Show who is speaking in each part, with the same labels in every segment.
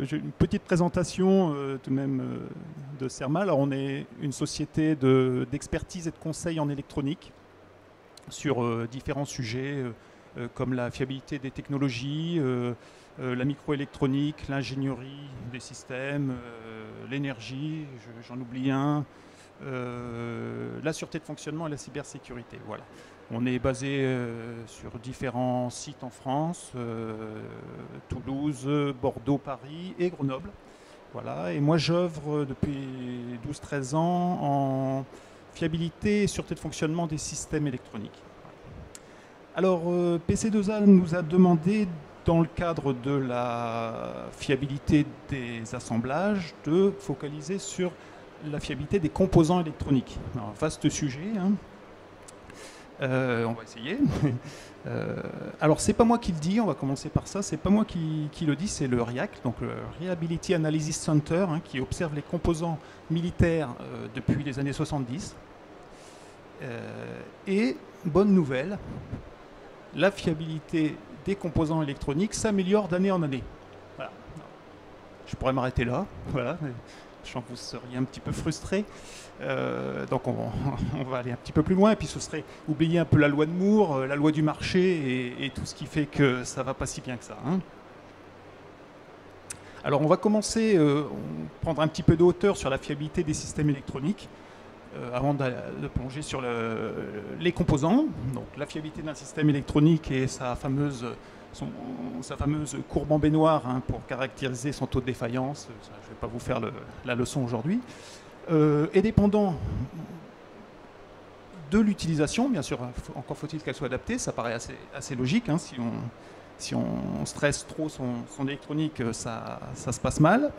Speaker 1: j'ai une petite présentation tout de même de CERMA. Alors, on est une société d'expertise et de conseil en électronique sur différents sujets comme la fiabilité des technologies, la microélectronique, l'ingénierie des systèmes, l'énergie, j'en oublie un, la sûreté de fonctionnement et la cybersécurité. Voilà. On est basé sur différents sites en France, Toulouse, Bordeaux, Paris et Grenoble. Voilà. Et moi, j'œuvre depuis 12-13 ans en fiabilité et sûreté de fonctionnement des systèmes électroniques. Alors, PC2A nous a demandé, dans le cadre de la fiabilité des assemblages, de focaliser sur la fiabilité des composants électroniques. Alors, vaste sujet, hein. On va essayer. Alors, c'est pas moi qui le dis, on va commencer par ça, c'est pas moi qui le dis, c'est le RIAC, donc le Reliability Analysis Center, hein, qui observe les composants militaires depuis les années 70. Et, bonne nouvelle, la fiabilité des composants électroniques s'améliore d'année en année. Voilà. Je pourrais m'arrêter là, voilà. Je sens que vous seriez un petit peu frustré. Donc on va aller un petit peu plus loin, et puis ce serait oublier un peu la loi de Moore, la loi du marché et tout ce qui fait que ça ne va pas si bien que ça, hein. Alors on va commencer, prendre un petit peu de hauteur sur la fiabilité des systèmes électroniques, avant de plonger sur les composants. Donc la fiabilité d'un système électronique et sa fameuse courbe en baignoire, hein, pour caractériser son taux de défaillance. Je ne vais pas vous faire la leçon aujourd'hui. Est dépendant de l'utilisation, bien sûr, encore faut-il qu'elle soit adaptée, ça paraît assez logique, hein, si on stresse trop son électronique, ça se passe mal.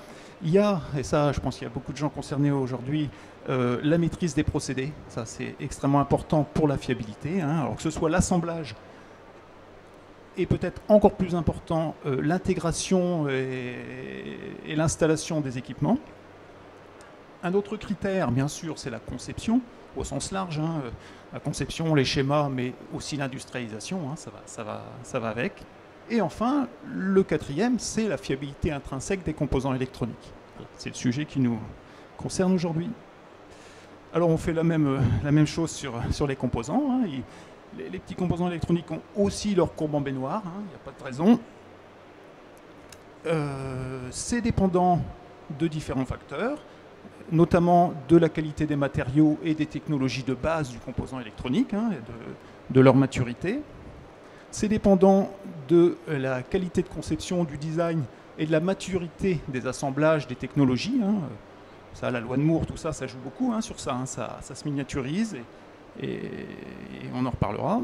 Speaker 1: Il y a, et ça je pense qu'il y a beaucoup de gens concernés aujourd'hui, la maîtrise des procédés, ça c'est extrêmement important pour la fiabilité, hein, alors que ce soit l'assemblage et peut-être encore plus important, l'intégration et l'installation des équipements. Un autre critère, bien sûr, c'est la conception, au sens large, hein, la conception, les schémas, mais aussi l'industrialisation, hein, ça va avec. Et enfin, le quatrième, c'est la fiabilité intrinsèque des composants électroniques. C'est le sujet qui nous concerne aujourd'hui. Alors on fait la même chose sur les composants, hein. Les petits composants électroniques ont aussi leur courbe en baignoire, hein, il n'y a pas de raison. C'est dépendant de différents facteurs, notamment de la qualité des matériaux et des technologies de base du composant électronique, hein, et de leur maturité. C'est dépendant de la qualité de conception, du design et de la maturité des assemblages, des technologies, hein. Ça, la loi de Moore, tout ça, ça joue beaucoup, hein, sur ça, hein, ça se miniaturise et on en reparlera.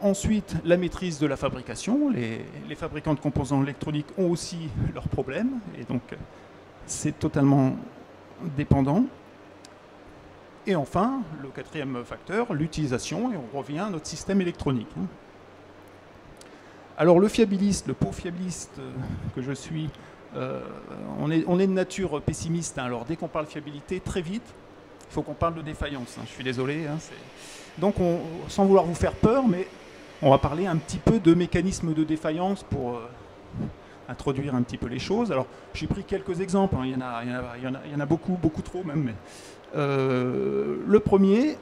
Speaker 1: Ensuite, la maîtrise de la fabrication. Les fabricants de composants électroniques ont aussi leurs problèmes, et donc c'est totalement dépendant. Et enfin, le quatrième facteur, l'utilisation, et on revient à notre système électronique. Alors le fiabiliste, le pauvre fiabiliste que je suis, on est de nature pessimiste, hein. Alors dès qu'on parle fiabilité, très vite, il faut qu'on parle de défaillance, hein. Je suis désolé, hein, donc sans vouloir vous faire peur, mais on va parler un petit peu de mécanismes de défaillance pour introduire un petit peu les choses. Alors j'ai pris quelques exemples, hein. Il y en a beaucoup trop même. Mais, le premier,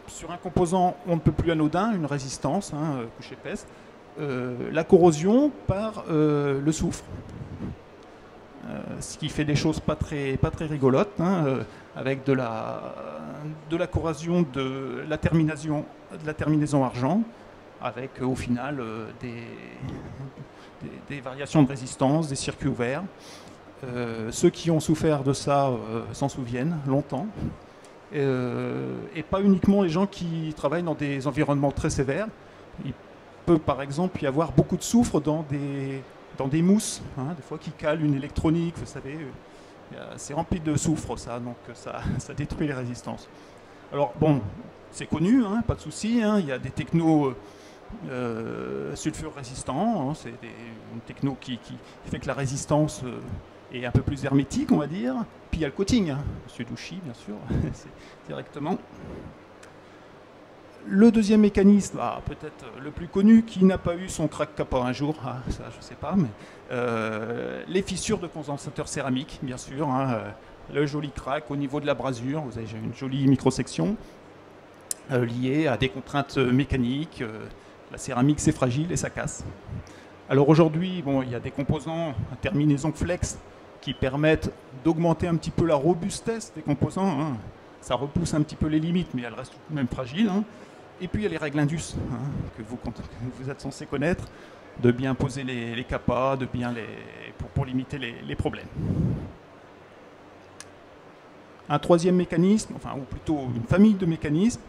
Speaker 1: sur un composant on ne peut plus anodin, une résistance, hein, couche épaisse, la corrosion par le soufre. Ce qui fait des choses pas très rigolotes, hein, avec de la corrosion de la terminaison argent, avec au final des variations de résistance, des circuits ouverts. Ceux qui ont souffert de ça s'en souviennent longtemps. Et pas uniquement les gens qui travaillent dans des environnements très sévères. Il peut par exemple y avoir beaucoup de soufre dans des mousses, hein, des fois qui calent une électronique, vous savez, c'est rempli de soufre ça, donc ça détruit les résistances. Alors bon, c'est connu, hein, pas de souci, hein, il y a des technos sulfure résistants, hein, c'est une techno qui fait que la résistance est un peu plus hermétique, on va dire. Puis il y a le coating, hein, Monsieur Douchy, bien sûr, c'est directement. Le deuxième mécanisme, peut-être le plus connu, qui n'a pas eu son crack kappa un jour, ça je ne sais pas, mais les fissures de condensateurs céramiques, bien sûr, le joli crack au niveau de la brasure, vous avez une jolie microsection liée à des contraintes mécaniques, la céramique c'est fragile et ça casse. Alors aujourd'hui, bon, il y a des composants à terminaison flex qui permettent d'augmenter un petit peu la robustesse des composants, ça repousse un petit peu les limites, mais elles restent tout de même fragiles. Et puis il y a les règles Indus que vous êtes censé connaître, de bien poser les kappas, de bien pour limiter les problèmes. Un troisième mécanisme, ou plutôt une famille de mécanismes,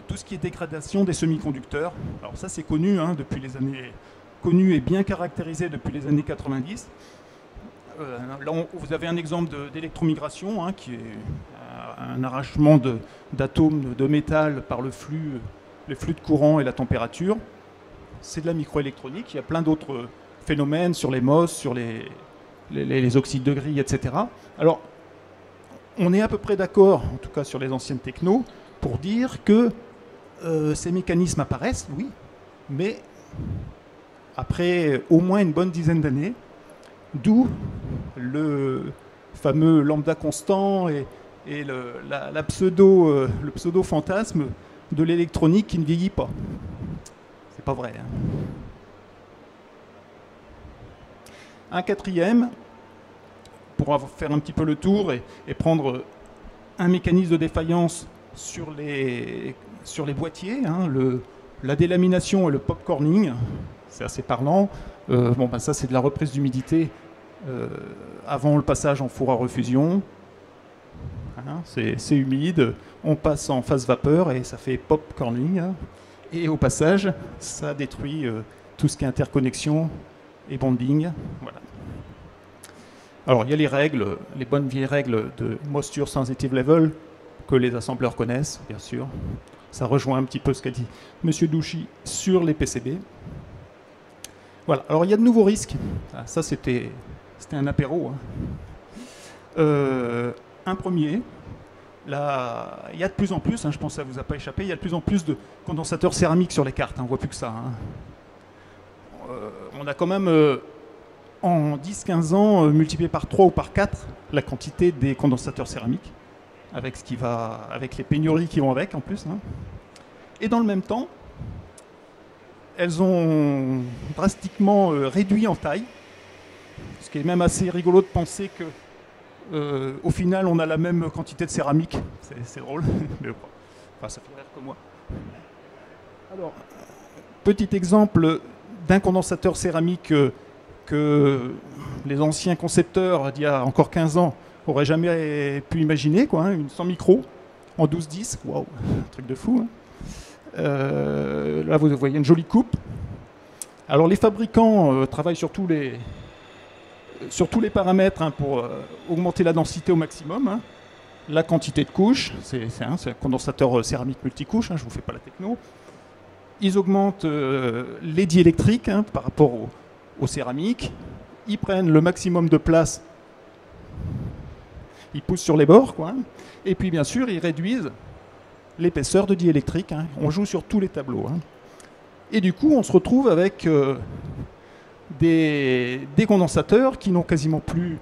Speaker 1: tout ce qui est dégradation des semi-conducteurs. Alors ça c'est connu depuis les années connu et bien caractérisé depuis les années 90. Là vous avez un exemple d'électromigration qui est un arrachement d'atomes de métal par les flux de courant et la température. C'est de la microélectronique. Il y a plein d'autres phénomènes sur les MOS, sur les oxydes de gris, etc. Alors, on est à peu près d'accord, en tout cas sur les anciennes technos, pour dire que ces mécanismes apparaissent, oui, mais après au moins une bonne dizaine d'années, d'où le fameux lambda constant et le pseudo-fantasme de l'électronique qui ne vieillit pas. C'est pas vrai. Un quatrième, pour faire un petit peu le tour et prendre un mécanisme de défaillance sur les boîtiers, la délamination et le popcorning, c'est assez parlant. Ça c'est de la reprise d'humidité avant le passage en four à refusion. C'est humide, on passe en phase vapeur et ça fait popcorning. Et au passage, ça détruit tout ce qui est interconnexion et bonding. Voilà. Alors il y a les règles, les bonnes vieilles règles de Moisture Sensitive Level que les assembleurs connaissent, bien sûr. Ça rejoint un petit peu ce qu'a dit M. Douchy sur les PCB. Voilà, alors il y a de nouveaux risques. Ça c'était un apéro. Un premier, là, il y a de plus en plus, je pense que ça ne vous a pas échappé, il y a de plus en plus de condensateurs céramiques sur les cartes, on ne voit plus que ça. On a quand même, en 10-15 ans, multiplié par 3 ou par 4 la quantité des condensateurs céramiques, avec les pénuries qui vont avec en plus. Et dans le même temps, elles ont drastiquement réduit en taille, ce qui est même assez rigolo de penser que au final, on a la même quantité de céramique. C'est drôle, mais ça fait rire que moi. Alors, petit exemple d'un condensateur céramique que les anciens concepteurs d'il y a encore 15 ans n'auraient jamais pu imaginer, une 100 micros en 12-10. Waouh, un truc de fou. Là, vous voyez une jolie coupe. Alors, les fabricants travaillent sur tous les paramètres pour augmenter la densité au maximum. La quantité de couches, c'est un condensateur céramique multicouche, je ne vous fais pas la techno. Ils augmentent les diélectriques par rapport aux céramiques. Ils prennent le maximum de place. Ils poussent sur les bords. Et puis bien sûr, ils réduisent l'épaisseur de diélectrique. On joue sur tous les tableaux. Et du coup, on se retrouve avec des condensateurs qui n'ont quasiment plus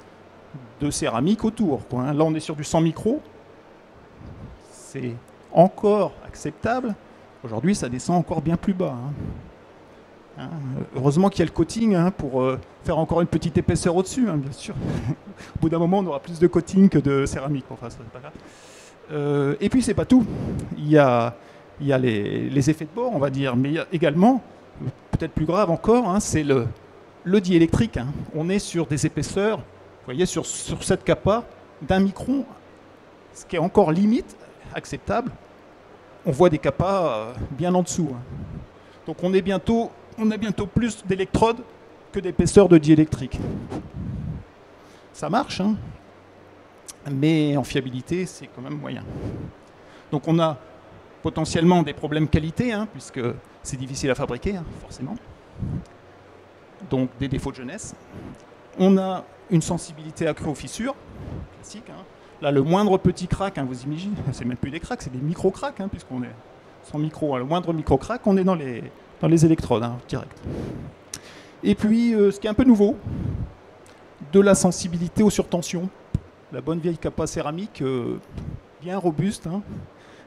Speaker 1: de céramique autour. Là, on est sur du 100 micros. C'est encore acceptable. Aujourd'hui, ça descend encore bien plus bas. Heureusement qu'il y a le coating pour faire encore une petite épaisseur au-dessus, bien sûr. Au bout d'un moment, on aura plus de coating que de céramique. Enfin, c'est pas grave. Et puis, c'est pas tout. Il y a les effets de bord, on va dire, mais il y a également, peut-être plus grave encore, c'est le diélectrique. On est sur des épaisseurs, vous voyez, sur cette kappa d'1 micron, ce qui est encore limite acceptable. On voit des kappas bien en dessous. Donc on a bientôt plus d'électrodes que d'épaisseur de diélectrique. Ça marche, mais en fiabilité, c'est quand même moyen. Donc on a potentiellement des problèmes qualité, puisque c'est difficile à fabriquer, forcément. Donc des défauts de jeunesse. On a une sensibilité accrue aux fissures, classique. Là, le moindre petit crack, vous imaginez, c'est même plus des cracks, c'est des micro-cracks, puisqu'on est sans micro, le moindre micro-crack, on est dans les électrodes, hein, direct. Et puis, ce qui est un peu nouveau, de la sensibilité aux surtensions. La bonne vieille capa céramique, bien robuste, hein,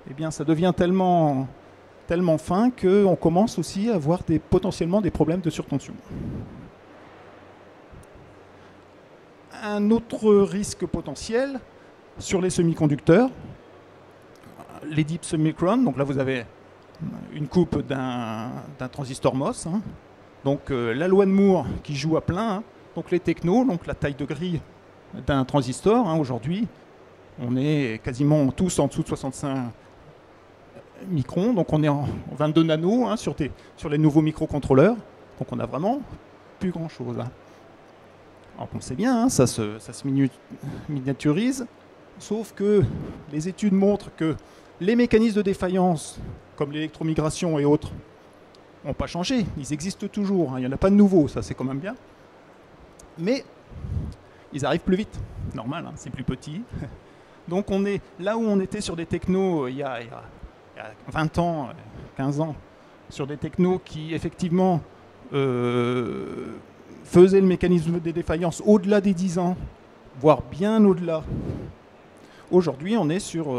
Speaker 1: eh bien, ça devient tellement fin qu'on commence aussi à avoir potentiellement des problèmes de surtension. Un autre risque potentiel sur les semi-conducteurs, les deep submicron. Donc là, vous avez une coupe d'un transistor MOS. Hein. Donc la loi de Moore qui joue à plein. Hein. Donc les technos, donc la taille de grille d'un transistor. Hein, aujourd'hui, on est quasiment tous en dessous de 65 microns. Donc on est en 22 nanos hein, sur les nouveaux microcontrôleurs. Donc on n'a vraiment plus grand-chose. Hein. Alors on sait bien, hein, ça se miniaturise. Sauf que les études montrent que les mécanismes de défaillance, comme l'électromigration et autres, n'ont pas changé. Ils existent toujours. Hein. Il n'y en a pas de nouveaux, ça c'est quand même bien. Mais ils arrivent plus vite. Normal, hein, c'est plus petit. Donc on est là où on était sur des technos il y a 20 ans, 15 ans, sur des technos qui effectivement faisaient le mécanisme des défaillances au-delà des 10 ans, voire bien au-delà. Aujourd'hui, on est sur,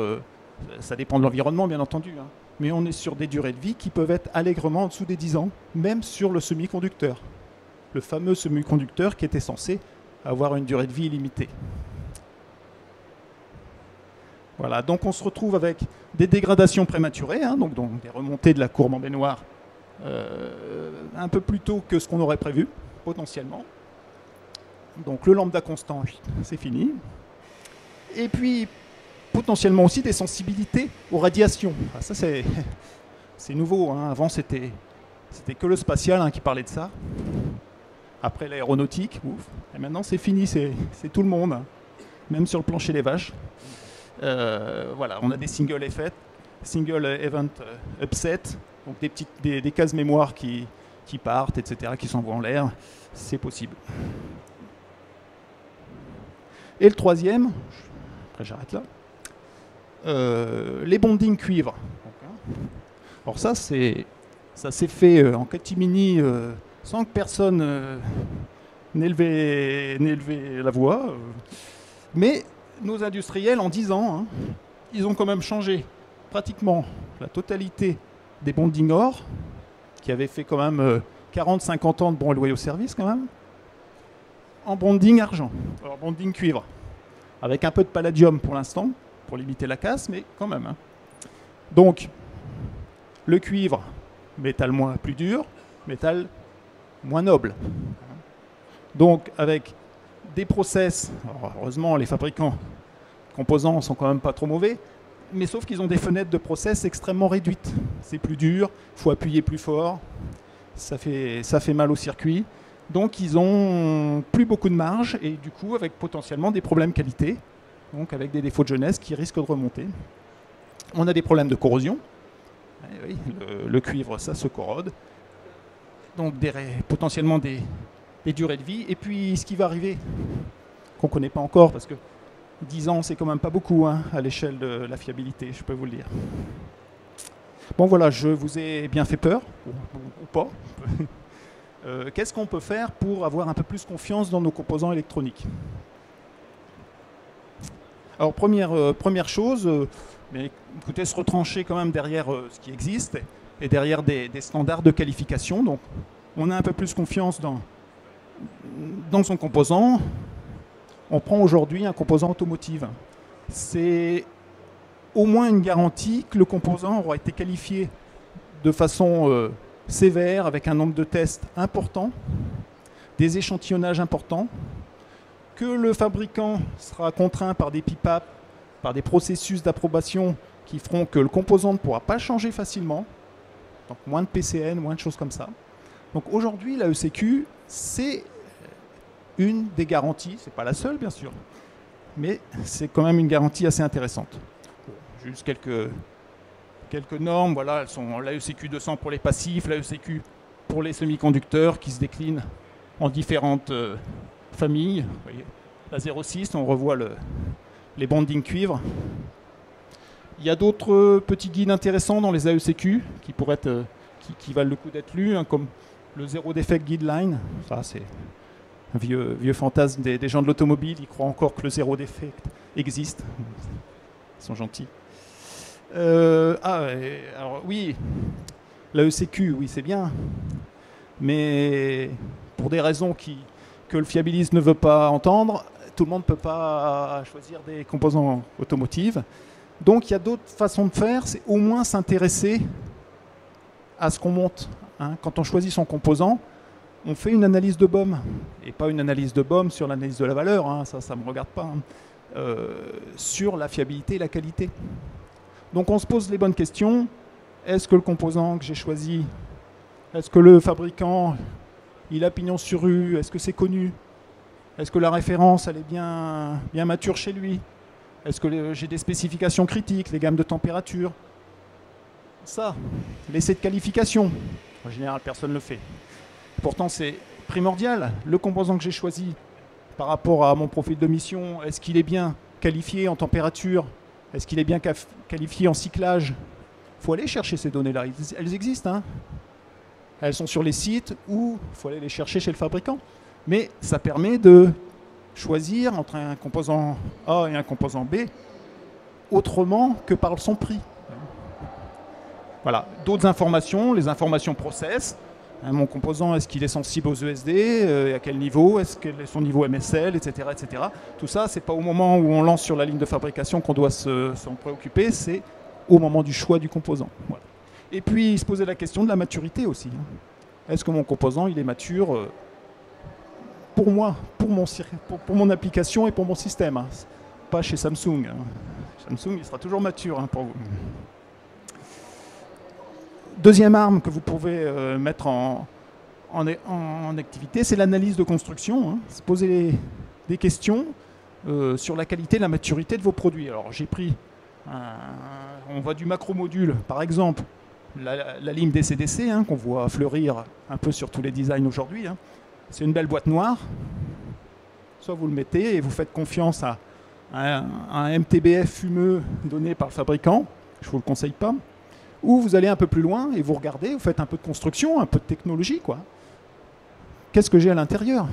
Speaker 1: ça dépend de l'environnement bien entendu, hein, mais on est sur des durées de vie qui peuvent être allègrement en dessous des 10 ans, même sur le semi-conducteur. Le fameux semi-conducteur qui était censé avoir une durée de vie illimitée. Voilà, donc on se retrouve avec des dégradations prématurées, hein, donc des remontées de la courbe en baignoire un peu plus tôt que ce qu'on aurait prévu, potentiellement. Donc le lambda constant, c'est fini. Et puis, potentiellement aussi des sensibilités aux radiations. Ah, ça, c'est nouveau. Hein. Avant, c'était que le spatial hein, qui parlait de ça. Après, l'aéronautique. Et maintenant, c'est fini. C'est tout le monde. Hein. Même sur le plancher des vaches. Voilà, on a des single event upset. Donc des cases mémoire qui partent, etc., qui s'envoient en l'air. C'est possible. Et le troisième... J'arrête là. Les bondings cuivre. Alors ça s'est fait en catimini sans que personne n'ait levé la voix. Mais nos industriels, en 10 ans, hein, ils ont quand même changé pratiquement la totalité des bondings or, qui avaient fait quand même 40-50 ans de bons et loyaux services quand même, en bonding argent, alors bonding cuivre. Avec un peu de palladium pour l'instant, pour limiter la casse, mais quand même. Hein. Donc, le cuivre, métal plus dur, métal moins noble. Donc, avec des process, alors heureusement, les fabricants de composants sont quand même pas trop mauvais, mais sauf qu'ils ont des fenêtres de process extrêmement réduites. C'est plus dur, il faut appuyer plus fort, ça fait mal au circuit. Donc ils n'ont plus beaucoup de marge et du coup avec potentiellement des problèmes qualité, donc avec des défauts de jeunesse qui risquent de remonter. On a des problèmes de corrosion. Oui, le cuivre, ça se corrode. Donc potentiellement des durées de vie. Et puis ce qui va arriver, qu'on ne connaît pas encore, parce que 10 ans c'est quand même pas beaucoup hein, à l'échelle de la fiabilité, je peux vous le dire. Bon voilà, je vous ai bien fait peur, ou pas. Qu'est-ce qu'on peut faire pour avoir un peu plus confiance dans nos composants électroniques? Alors première chose, mais écoutez, se retrancher quand même derrière ce qui existe et derrière des standards de qualification. Donc on a un peu plus confiance dans son composant. On prend aujourd'hui un composant automotive. C'est au moins une garantie que le composant aura été qualifié de façon sévère, avec un nombre de tests important, des échantillonnages importants, que le fabricant sera contraint par des PIPAP, par des processus d'approbation qui feront que le composant ne pourra pas changer facilement, donc moins de PCN, moins de choses comme ça. Donc aujourd'hui, la ECQ, c'est une des garanties, c'est pas la seule bien sûr, mais c'est quand même une garantie assez intéressante. Juste quelques normes, voilà, elles sont la ECQ 200 pour les passifs, la ECQ pour les semi-conducteurs qui se déclinent en différentes familles. Vous voyez, la 06, on revoit les bondings cuivre. Il y a d'autres petits guides intéressants dans les AECQ qui pourraient être, qui valent le coup d'être lus, hein, comme le Zero Defect Guideline. Ça, c'est un vieux fantasme des gens de l'automobile. Ils croient encore que le Zero Defect existe. Ils sont gentils. Alors oui, l'AECQ, oui, c'est bien. Mais pour des raisons que le fiabiliste ne veut pas entendre, tout le monde ne peut pas choisir des composants automotifs. Donc il y a d'autres façons de faire, c'est au moins s'intéresser à ce qu'on monte. Hein. Quand on choisit son composant, on fait une analyse de BOM, et pas une analyse de BOM sur l'analyse de la valeur, hein, ça ne me regarde pas, hein. Sur la fiabilité et la qualité. Donc on se pose les bonnes questions. Est-ce que le composant que j'ai choisi, est-ce que le fabricant, il a pignon sur rue, est-ce que c'est connu? Est-ce que la référence, elle est bien mature chez lui? Est-ce que j'ai des spécifications critiques, les gammes de température? Ça, l'essai de qualification. En général, personne ne le fait. Pourtant, c'est primordial. Le composant que j'ai choisi par rapport à mon profil de mission, est-ce qu'il est bien qualifié en température? Est-ce qu'il est bien qualifié en cyclage? Il faut aller chercher ces données-là. Elles existent. Hein. Elles sont sur les sites ou il faut aller les chercher chez le fabricant. Mais ça permet de choisir entre un composant A et un composant B autrement que par son prix. Voilà. D'autres informations, les informations process. Mon composant, est-ce qu'il est sensible aux ESD, à quel niveau, est-ce quel est son niveau MSL, etc. etc. Tout ça, ce n'est pas au moment où on lance sur la ligne de fabrication qu'on doit s'en préoccuper, c'est au moment du choix du composant. Voilà. Et puis, se poser la question de la maturité aussi. Est-ce que mon composant, il est mature pour moi, pour mon application et pour mon système, hein. Pas chez Samsung. Hein. Samsung, il sera toujours mature, hein, pour vous. Deuxième arme que vous pouvez mettre en activité, c'est l'analyse de construction. Hein. Se poser des questions sur la qualité et la maturité de vos produits. Alors j'ai pris, on voit du macro-module, par exemple, la ligne DC-DC, hein, qu'on voit fleurir un peu sur tous les designs aujourd'hui. Hein. C'est une belle boîte noire. Soit vous le mettez et vous faites confiance à un MTBF fumeux donné par le fabricant, je ne vous le conseille pas. Ou vous allez un peu plus loin et vous regardez, vous faites un peu de construction, un peu de technologie, quoi. Qu'est-ce que j'ai à l'intérieur?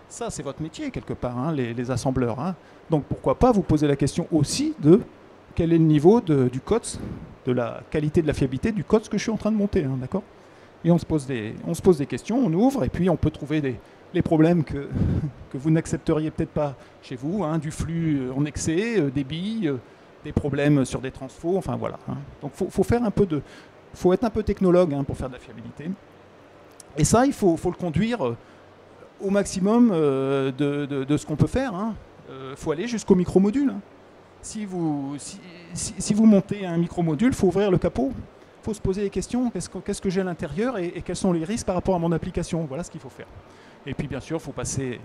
Speaker 1: Ça, c'est votre métier, quelque part, hein, les assembleurs. Hein. Donc, pourquoi pas vous poser la question aussi de quel est le niveau du COTS, de la qualité de la fiabilité du COTS que je suis en train de monter, hein, d'accord? Et on se pose des questions, on ouvre, et puis on peut trouver les problèmes que vous n'accepteriez peut-être pas chez vous, hein, du flux en excès, des billes, des problèmes sur des transfos, enfin voilà. Hein. Donc faut être un peu technologue, hein, pour faire de la fiabilité. Et ça, il faut le conduire au maximum de ce qu'on peut faire. Hein. Faut aller jusqu'au micromodule. Hein. Si vous montez un micromodule, il faut ouvrir le capot. Il faut se poser des questions, qu'est-ce que j'ai à l'intérieur et quels sont les risques par rapport à mon application. Voilà ce qu'il faut faire. Et puis bien sûr, il faut passer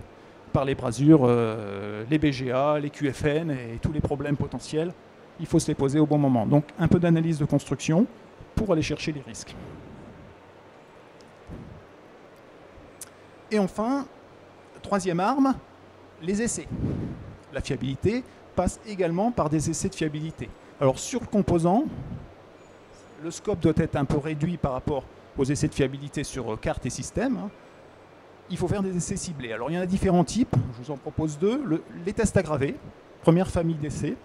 Speaker 1: par les brasures, les BGA, les QFN et tous les problèmes potentiels. Il faut se les poser au bon moment. Donc un peu d'analyse de construction pour aller chercher les risques. Et enfin, troisième arme, les essais. La fiabilité passe également par des essais de fiabilité. Alors sur le composant, le scope doit être un peu réduit par rapport aux essais de fiabilité sur carte et système. Hein. Il faut faire des essais ciblés. Alors il y en a différents types, je vous en propose deux. Les tests aggravés, première famille d'essais.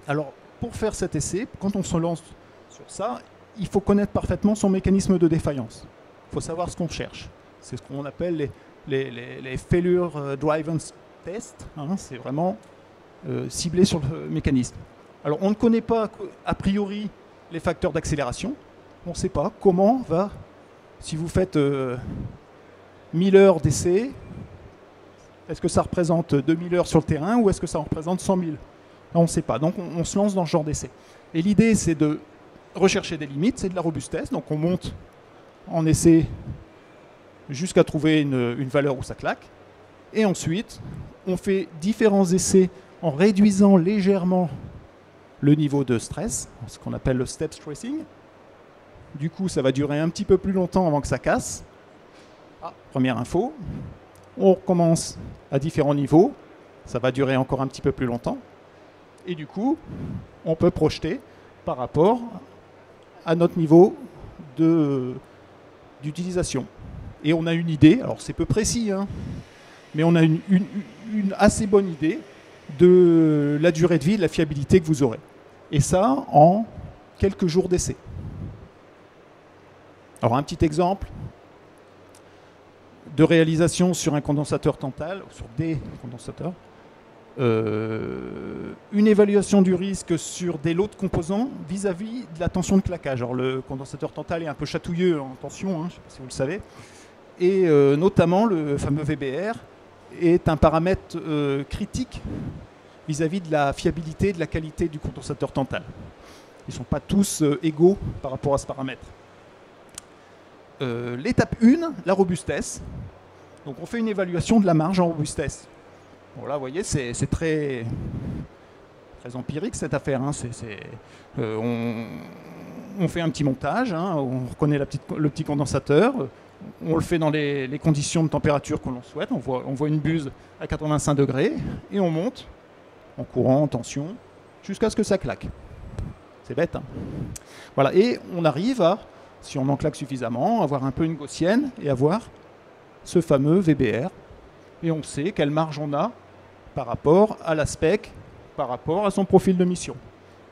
Speaker 1: Alors pour faire cet essai, quand on se lance sur ça, il faut connaître parfaitement son mécanisme de défaillance. Il faut savoir ce qu'on cherche. C'est ce qu'on appelle les failure driven tests. Hein. C'est vraiment ciblé sur le mécanisme. Alors on ne connaît pas a priori les facteurs d'accélération. On ne sait pas comment va, si vous faites 1000 heures d'essai, est-ce que ça représente 2000 heures sur le terrain ou est-ce que ça en représente 100 000? On ne sait pas. Donc on se lance dans ce genre d'essai. Et l'idée, c'est de rechercher des limites, c'est de la robustesse. Donc on monte en essai jusqu'à trouver une valeur où ça claque. Et ensuite, on fait différents essais en réduisant légèrement le niveau de stress, ce qu'on appelle le step stressing. Du coup, ça va durer un petit peu plus longtemps avant que ça casse. Première info. On recommence à différents niveaux. Ça va durer encore un petit peu plus longtemps. Et du coup, on peut projeter par rapport à notre niveau d'utilisation. Et on a une idée, alors c'est peu précis, hein, mais on a une assez bonne idée de la durée de vie, de la fiabilité que vous aurez. Et ça en quelques jours d'essai. Alors un petit exemple de réalisation sur un condensateur Tantal, sur des condensateurs. Une évaluation du risque sur des lots de composants vis-à-vis de la tension de claquage. Alors le condensateur Tantal est un peu chatouilleux en tension, hein, je ne sais pas si vous le savez, et notamment le fameux VBR est un paramètre critique vis-à-vis de la fiabilité et de la qualité du condensateur Tantal. Ils ne sont pas tous égaux par rapport à ce paramètre. L'étape 1, la robustesse. Donc on fait une évaluation de la marge en robustesse. Bon, là, vous voyez, c'est très empirique cette affaire. Hein. On fait un petit montage, hein, on reconnaît le petit condensateur, on le fait dans les conditions de température que l'on souhaite. On voit une buse à 85 degrés et on monte en courant, en tension, jusqu'à ce que ça claque. C'est bête. Hein. Voilà, et on arrive à, si on en claque suffisamment, avoir un peu une gaussienne et avoir ce fameux VBR. Et on sait quelle marge on a par rapport à la spec, par rapport à son profil de mission.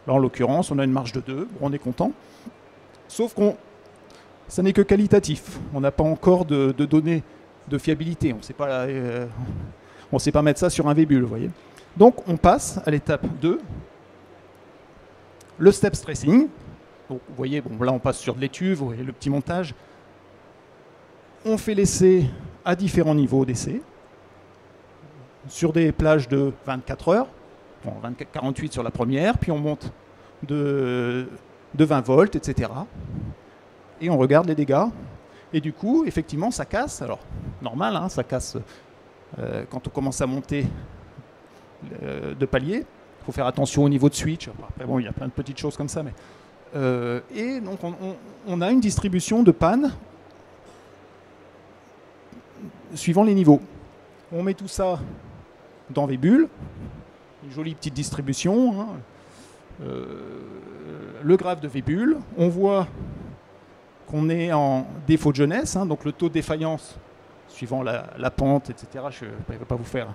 Speaker 1: Là, en l'occurrence, on a une marge de 2, on est content. Sauf que ça n'est que qualitatif. On n'a pas encore de données de fiabilité. On ne sait pas mettre ça sur un vébule, vous voyez. Donc, on passe à l'étape 2, le step stressing. Donc, vous voyez, bon, là, on passe sur de l'étuve, vous voyez le petit montage. On fait l'essai à différents niveaux d'essai, sur des plages de 24 heures, bon, 48 sur la première, puis on monte de 20 volts, etc. Et on regarde les dégâts. Et du coup, effectivement, ça casse. Alors, normal, hein, ça casse quand on commence à monter de palier. Il faut faire attention au niveau de switch. Après, bon, il y a plein de petites choses comme ça. Mais, et donc, on a une distribution de panne suivant les niveaux. On met tout ça dans Vébule, une jolie petite distribution, hein. Le graphe de Vébule, on voit qu'on est en défaut de jeunesse, hein, donc le taux de défaillance, suivant la pente, etc. Je ne vais pas vous faire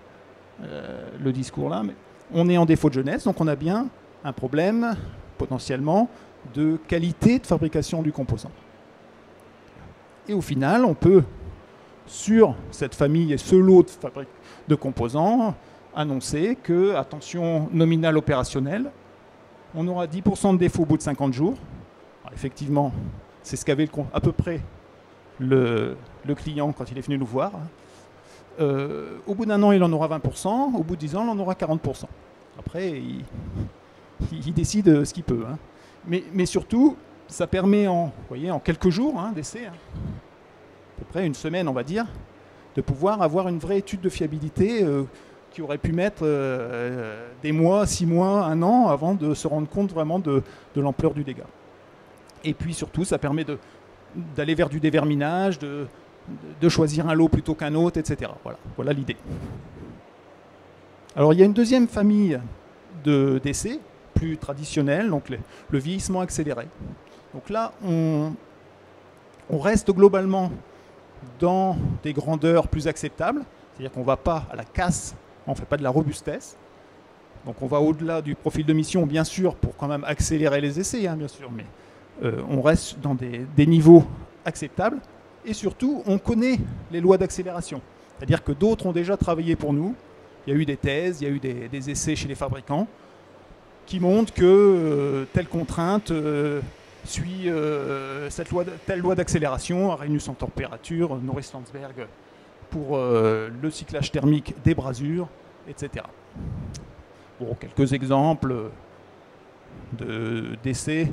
Speaker 1: le discours là, mais on est en défaut de jeunesse, donc on a bien un problème potentiellement de qualité de fabrication du composant. Et au final, on peut, sur cette famille et ce lot de composants, annoncer que, à tension nominale opérationnelle, on aura 10% de défaut au bout de 50 jours. Alors, effectivement, c'est ce qu'avait à peu près le client quand il est venu nous voir. Au bout d'un an, il en aura 20%. Au bout de 10 ans, il en aura 40%. Après, il décide ce qu'il peut. Hein. Mais surtout, ça permet en quelques jours, hein, d'essai, hein, à peu près une semaine, on va dire, de pouvoir avoir une vraie étude de fiabilité qui aurait pu mettre des mois, 6 mois, 1 an avant de se rendre compte vraiment de l'ampleur du dégât. Et puis surtout, ça permet d'aller vers du déverminage, de choisir un lot plutôt qu'un autre, etc. Voilà l'idée. Alors il y a une deuxième famille d'essais, plus traditionnelle, donc le vieillissement accéléré. Donc là, on reste globalement dans des grandeurs plus acceptables, c'est-à-dire qu'on ne va pas à la casse, on ne fait pas de la robustesse. Donc on va au-delà du profil de mission, bien sûr, pour quand même accélérer les essais, hein, bien sûr, mais on reste dans des niveaux acceptables. Et surtout, on connaît les lois d'accélération. C'est-à-dire que d'autres ont déjà travaillé pour nous. Il y a eu des thèses, il y a eu des essais chez les fabricants qui montrent que telle contrainte suit telle loi d'accélération, Arrhenius en température, Norris-Landsberg pour le cyclage thermique des brasures, etc. Bon, quelques exemples d'essais.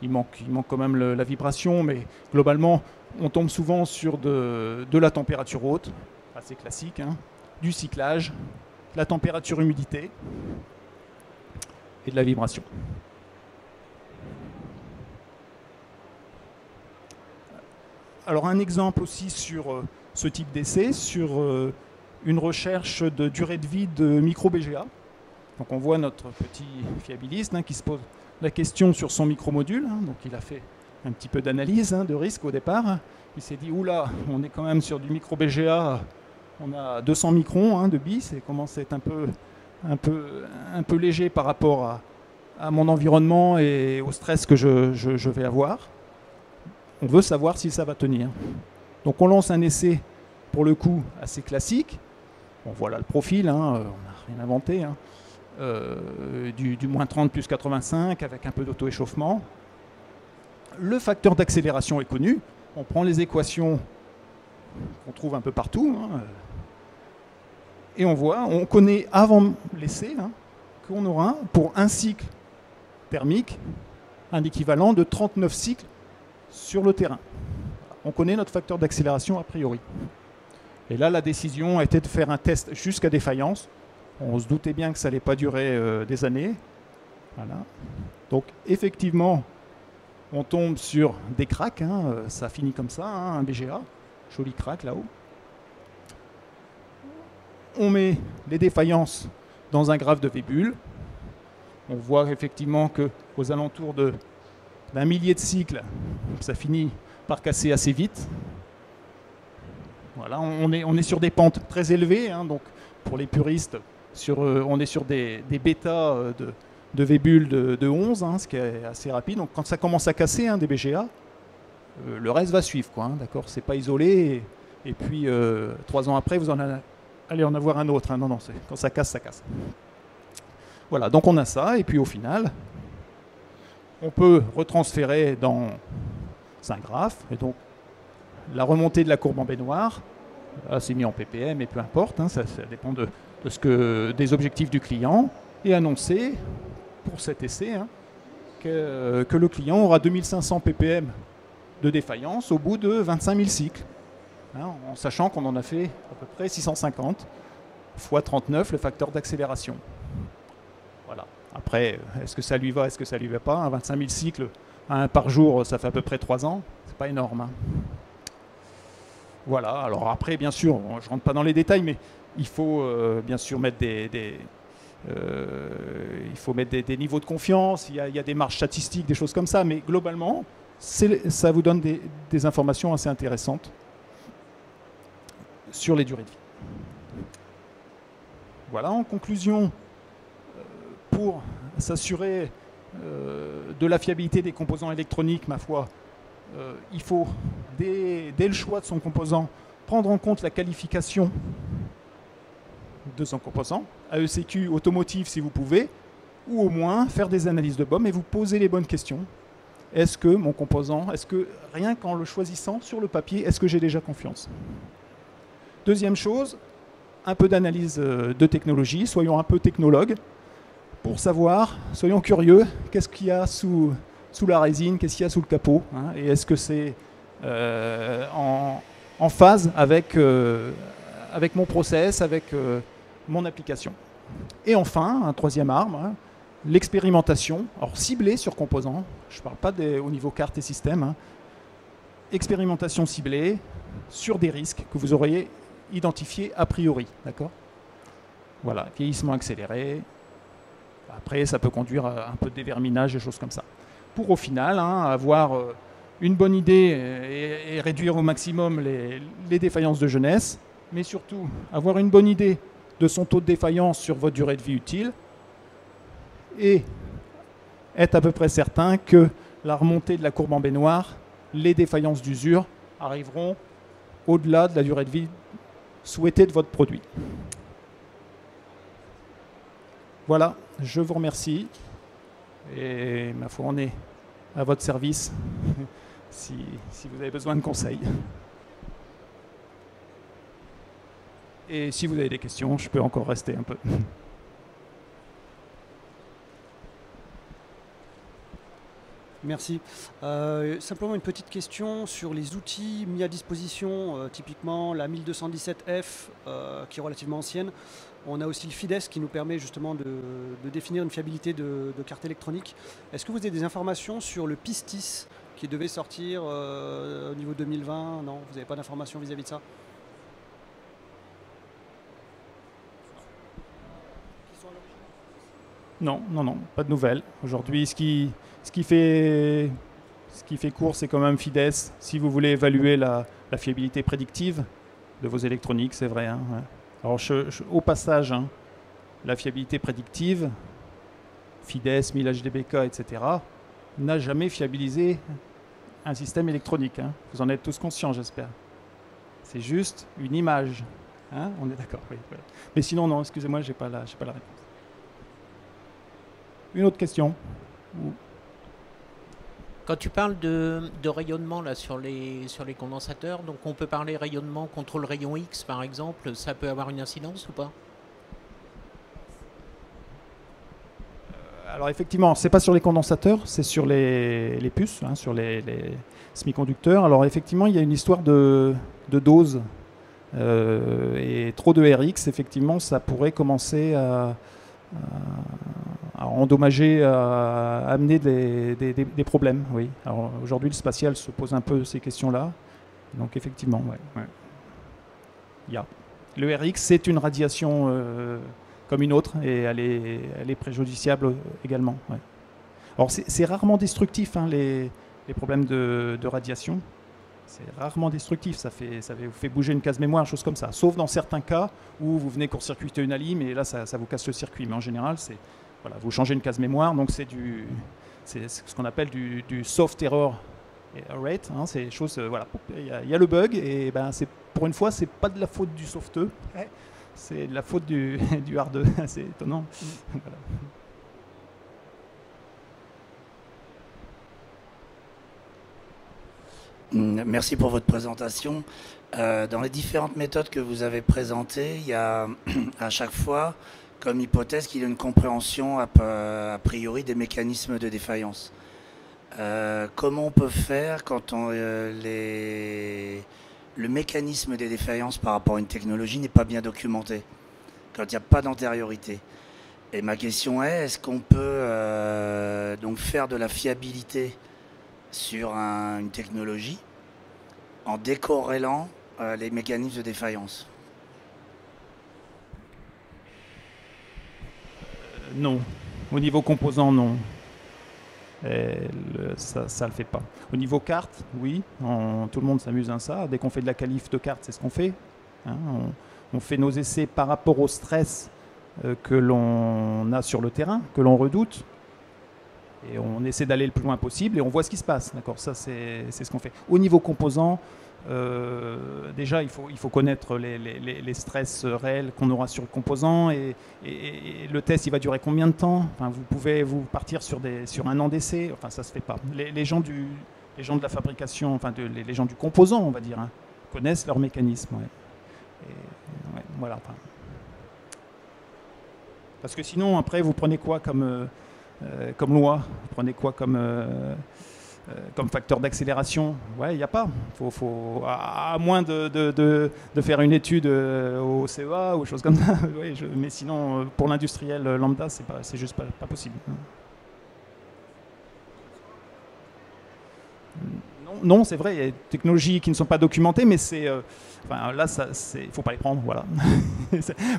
Speaker 1: Il manque quand même la vibration, mais globalement, on tombe souvent sur de la température haute, assez classique, hein, du cyclage, la température-humidité et de la vibration. Alors un exemple aussi sur ce type d'essai, sur une recherche de durée de vie de micro-BGA. Donc on voit notre petit fiabiliste qui se pose la question sur son micromodule. Donc il a fait un petit peu d'analyse de risque au départ. Il s'est dit, oula, on est quand même sur du micro BGA, on a 200 microns de bis, et commence à être un peu léger par rapport à mon environnement et au stress que je vais avoir. On veut savoir si ça va tenir. Donc on lance un essai, pour le coup, assez classique. Bon, voilà le profil, on n'a rien inventé. Du moins 30 plus 85 avec un peu d'auto-échauffement. Le facteur d'accélération est connu. On prend les équations qu'on trouve un peu partout. Et on connaît avant l'essai qu'on aura, pour un cycle thermique, un équivalent de 39 cycles sur le terrain. On connaît notre facteur d'accélération a priori. Et là, la décision a été de faire un test jusqu'à défaillance. On se doutait bien que ça n'allait pas durer des années. Voilà. Donc, effectivement, on tombe sur des cracks. Ça finit comme ça, un BGA. Joli crack là-haut. On met les défaillances dans un graphe de Vébule. On voit effectivement qu'aux alentours d'un millier de cycles, ça finit par casser assez vite. Voilà, on est sur des pentes très élevées. Donc pour les puristes, on est sur des bêtas de Vébule de 11, ce qui est assez rapide. Donc quand ça commence à casser des BGA, le reste va suivre. D'accord, c'est pas isolé. Et puis 3 ans après, vous allez en avoir un autre. Non, quand ça casse, ça casse. Voilà, donc on a ça. Et puis au final, on peut retransférer dans un graphe. Et donc la remontée de la courbe en baignoire, là c'est mis en ppm, mais peu importe, ça dépend des objectifs du client, et annoncer pour cet essai que le client aura 2500 ppm de défaillance au bout de 25 000 cycles, en sachant qu'on en a fait à peu près 650 fois 39 le facteur d'accélération. Voilà. Après, est-ce que ça lui va, est-ce que ça lui va pas, 25 000 cycles par jour, ça fait à peu près 3 ans, c'est pas énorme. Voilà, alors après, bien sûr, je ne rentre pas dans les détails, mais il faut bien sûr mettre des niveaux de confiance, il y a des marges statistiques, des choses comme ça, mais globalement, ça vous donne des informations assez intéressantes sur les durées de vie. Voilà, en conclusion, pour s'assurer de la fiabilité des composants électroniques, ma foi, il faut, dès le choix de son composant, prendre en compte la qualification de son composant, AECQ, automotive si vous pouvez, ou au moins faire des analyses de BOM et vous poser les bonnes questions. Est-ce que mon composant, rien qu'en le choisissant sur le papier, est-ce que j'ai déjà confiance? Deuxième chose, un peu d'analyse de technologie, soyons un peu technologues, pour savoir, soyons curieux, qu'est-ce qu'il y a sous la résine, qu'est-ce qu'il y a sous le capot, et est-ce que c'est en phase avec mon process, avec mon application. Et enfin, un troisième arme, l'expérimentation, alors ciblée sur composants, je ne parle pas au niveau carte et système, expérimentation ciblée sur des risques que vous auriez identifiés a priori, d'accord? Voilà, vieillissement accéléré. Après, ça peut conduire à un peu de déverminage, des choses comme ça. Pour au final avoir une bonne idée et réduire au maximum les défaillances de jeunesse, mais surtout avoir une bonne idée de son taux de défaillance sur votre durée de vie utile et être à peu près certain que la remontée de la courbe en baignoire, les défaillances d'usure arriveront au-delà de la durée de vie souhaitée de votre produit. Voilà, je vous remercie et ma foi, on est à votre service si vous avez besoin de conseils. Et si vous avez des questions, je peux encore rester un peu.
Speaker 2: Merci. Simplement une petite question sur les outils mis à disposition, typiquement la 1217F qui est relativement ancienne. On a aussi le FIDES qui nous permet justement de définir une fiabilité de carte électronique. Est-ce que vous avez des informations sur le PISTIS qui devait sortir au niveau 2020? Non, vous n'avez pas d'informations vis-à-vis de ça?
Speaker 1: Non, non, non, pas de nouvelles. Aujourd'hui, ce qui fait court, c'est quand même FIDES. Si vous voulez évaluer la fiabilité prédictive de vos électroniques, c'est vrai. Hein, ouais. Alors, au passage, hein, la fiabilité prédictive, FIDES, 1000 HDBK, etc., n'a jamais fiabilisé un système électronique. Hein. Vous en êtes tous conscients, j'espère. C'est juste une image. Hein, on est d'accord, oui. Voilà. Mais sinon, non, excusez-moi, je n'ai pas la réponse. Une autre question?
Speaker 3: Quand tu parles de rayonnement là, sur les condensateurs, donc on peut parler rayonnement contre le rayon X par exemple, ça peut avoir une incidence ou pas?
Speaker 1: Alors effectivement, c'est pas sur les condensateurs, c'est sur les puces, hein, sur les semi-conducteurs. Alors effectivement, il y a une histoire de dose. Et trop de RX, effectivement, ça pourrait commencer à endommager, à amener des problèmes. Oui. Alors aujourd'hui, le spatial se pose un peu ces questions-là. Donc effectivement, ouais. Il y a. Le RX, c'est une radiation comme une autre, et elle est préjudiciable également. Ouais. Alors c'est rarement destructif, hein, les problèmes de radiation. C'est rarement destructif, ça vous fait bouger une case mémoire, choses comme ça. Sauf dans certains cas où vous venez court-circuiter une alim et là ça vous casse le circuit. Mais en général, voilà, vous changez une case mémoire, donc c'est ce qu'on appelle du soft error rate. Hein, c'est choses, voilà, il y a le bug et ben pour une fois, c'est pas de la faute du softeux, c'est de la faute du hardeux. C'est étonnant. Voilà.
Speaker 4: Merci pour votre présentation. Dans les différentes méthodes que vous avez présentées, il y a à chaque fois comme hypothèse qu'il y a une compréhension a priori des mécanismes de défaillance. Comment on peut faire quand le mécanisme des défaillances par rapport à une technologie n'est pas bien documenté, quand il n'y a pas d'antériorité? Et ma question est-ce qu'on peut donc faire de la fiabilité sur une technologie en décorrélant les mécanismes de défaillance?
Speaker 1: Non. Au niveau composant, non. Ça ne le fait pas. Au niveau carte, oui. Tout le monde s'amuse à ça. Dès qu'on fait de la qualif de carte, c'est ce qu'on fait. Hein, on fait nos essais par rapport au stress que l'on a sur le terrain, que l'on redoute. Et on essaie d'aller le plus loin possible et on voit ce qui se passe. D'accord, ça, c'est ce qu'on fait. Au niveau composant, déjà, il faut connaître les stress réels qu'on aura sur le composant et le test, il va durer combien de temps? Enfin, vous pouvez partir sur un an d'essai. Enfin, ça se fait pas. Les gens de la fabrication, enfin, les gens du composant, on va dire, hein, connaissent leur mécanisme. Ouais. Ouais, voilà. Enfin. Parce que sinon, après, vous prenez quoi comme loi? Vous prenez quoi comme facteur d'accélération? Ouais, il n'y a pas. À moins de faire une étude au CEA ou choses comme ça. Ouais, mais sinon, pour l'industriel lambda, c'est juste pas possible. Non, c'est vrai, il y a des technologies qui ne sont pas documentées, mais enfin, là, il ne faut pas les prendre. Voilà.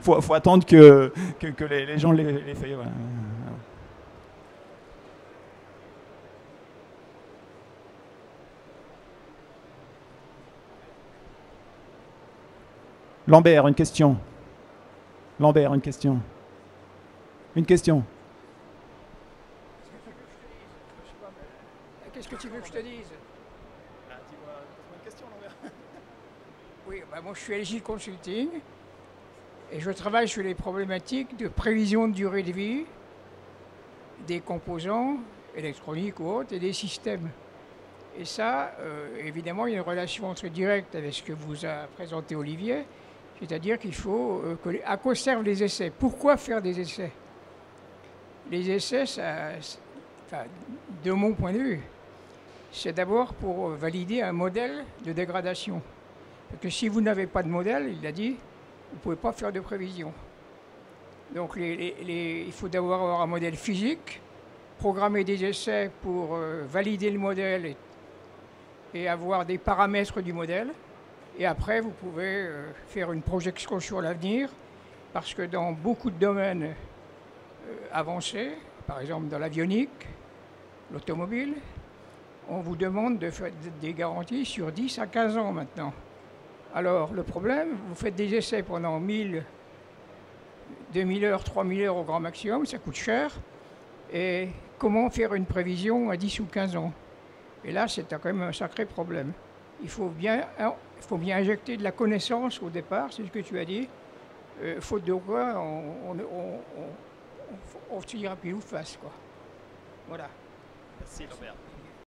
Speaker 1: faut attendre que les gens les fassent. Voilà. Lambert, une question. Lambert, une question. Une question.
Speaker 5: Qu'est-ce que tu veux que je te dise?
Speaker 1: Une question, Lambert.
Speaker 5: Oui, moi je suis LG Consulting et je travaille sur les problématiques de prévision de durée de vie des composants électroniques ou autres et des systèmes. Et ça, évidemment, il y a une relation très directe avec ce que vous a présenté Olivier, c'est-à-dire qu'il faut à quoi servent les essais? Pourquoi faire des essais? Les essais, de mon point de vue, c'est d'abord pour valider un modèle de dégradation. Parce que si vous n'avez pas de modèle, il l'a dit, vous ne pouvez pas faire de prévision. Donc il faut d'abord avoir un modèle physique, programmer des essais pour valider le modèle et avoir des paramètres du modèle. Et après, vous pouvez faire une projection sur l'avenir, parce que dans beaucoup de domaines, avancées, par exemple dans l'avionique, l'automobile, on vous demande de faire des garanties sur 10 à 15 ans maintenant. Alors le problème, vous faites des essais pendant 1000, 2000 heures, 3000 heures au grand maximum, ça coûte cher. Et comment faire une prévision à 10 ou 15 ans? Et là, c'est quand même un sacré problème. Il faut bien injecter de la connaissance au départ, c'est ce que tu as dit. Faute de quoi, on tirera pile ou face, quoi. Voilà.
Speaker 1: Merci Robert.